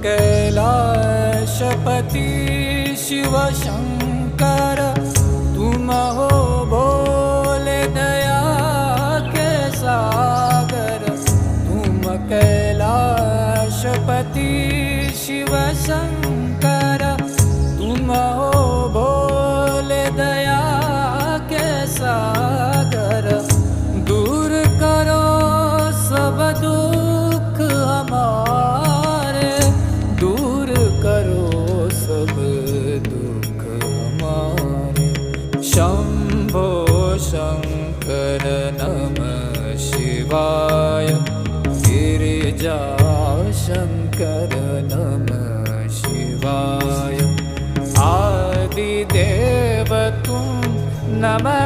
कैलाशपति शिव शंकर, तुम हो भोले दया के सागर। तुम कैलाशपति शिव शंकर, तुम हो भोले दया के सागर। दूर करो सब दुख हमारे, दूर करो सब दुख हमारे। शंभो शंकर नमः शिवाय, गिरिजा शंकर नमः शिवाय। आदिदेव तुम नमः